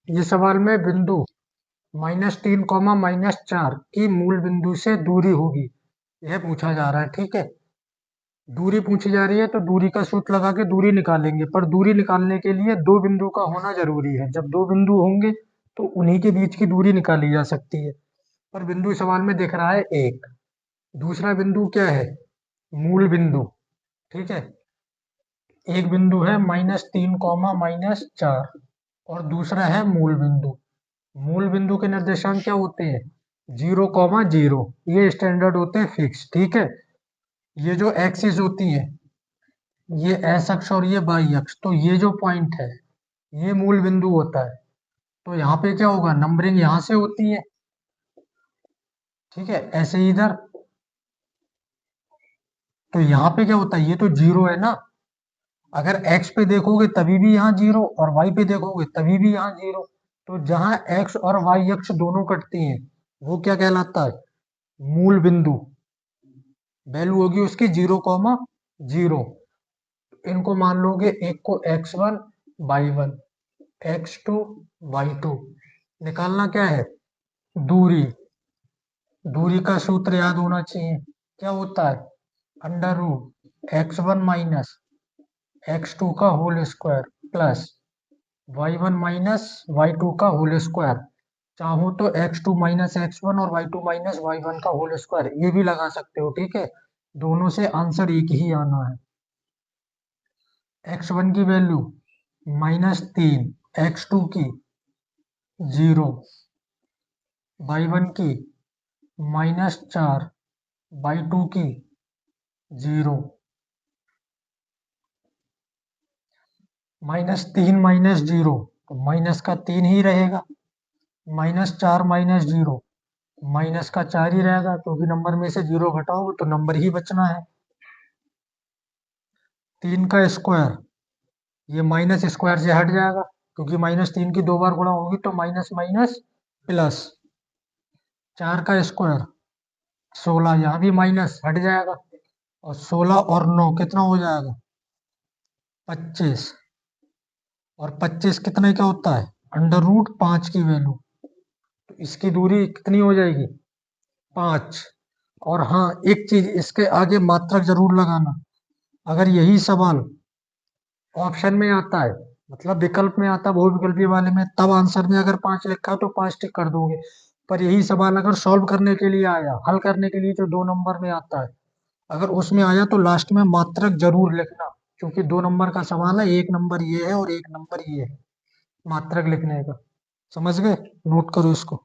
ये सवाल में बिंदु -3, -4 की मूल बिंदु से दूरी होगी, यह पूछा जा रहा है। ठीक है, दूरी पूछी जा रही है तो दूरी का सूत्र लगा के दूरी निकालेंगे, पर दूरी निकालने के लिए दो बिंदु का होना जरूरी है। जब दो बिंदु होंगे तो उन्हीं के बीच की दूरी निकाली जा सकती है, पर बिंदु सवाल में दिख रहा है एक। दूसरा बिंदु क्या है? मूल बिंदु। ठीक है, एक बिंदु है -3, -4 और दूसरा है मूल बिंदु। मूल बिंदु के निर्देशांक क्या होते हैं? 0, 0। ये स्टैंडर्ड होते हैं फिक्स। ठीक है, ये जो एक्सिस होती है, ये एस अक्ष और ये वाई अक्ष, तो ये जो पॉइंट है ये मूल बिंदु होता है। तो यहाँ पे क्या होगा, नंबरिंग यहाँ से होती है। ठीक है, ऐसे ही इधर, तो यहाँ पे क्या होता है, ये तो 0 है ना। अगर x पे देखोगे तभी भी यहाँ 0 और y पे देखोगे तभी भी यहाँ 0। तो जहां x और y अक्ष दोनों कटती हैं वो क्या कहलाता है? मूल बिंदु। वैल्यू होगी उसकी 0, 0। इनको मान लोगे, एक को x1, y1, x2, y2। निकालना क्या है? दूरी। दूरी का सूत्र याद होना चाहिए, क्या होता है? √x1 माइनस x2 का whole square plus y1 minus y2 का होल स्क्वायर। चाहो तो x2 माइनस x1 और y2 माइनस y1 का होल स्क्वायर ये भी लगा सकते हो। ठीक है, दोनों से आंसर एक ही आना है। x1 की वैल्यू -3, x2 की 0, y1 की -4, y2 की 0। -3 -0 तो माइनस का 3 ही रहेगा। -4 -0 माइनस का 4 ही रहेगा, क्योंकि नंबर में से 0 घटाओगे तो नंबर ही बचना है। 3 का स्क्वायर, ये माइनस स्क्वायर से हट जाएगा, क्योंकि -3 की 2 बार गुणा होगी तो माइनस माइनस प्लस। 4 का स्क्वायर 16, यहाँ भी माइनस हट जाएगा, और 16 और 9 कितना हो जाएगा? 25। और 25 कितने का होता है? √5 की वैल्यू। तो इसकी दूरी कितनी हो जाएगी? 5। और हाँ, एक चीज इसके आगे मात्रक जरूर लगाना। अगर यही सवाल ऑप्शन में आता है, मतलब विकल्प में आता है, बहुविकल्पी वाले में, तब आंसर में अगर 5 लिखा हो तो 5 टिक कर दोगे। पर यही सवाल अगर सॉल्व करने के लिए आया, हल करने के लिए जो 2 नंबर में आता है, अगर उसमें आया तो लास्ट में मात्रक जरूर लिखना, क्योंकि 2 नंबर का सवाल है, 1 नंबर ये है और 1 नंबर ये है मात्रक लिखने का। समझ गए? नोट करो इसको।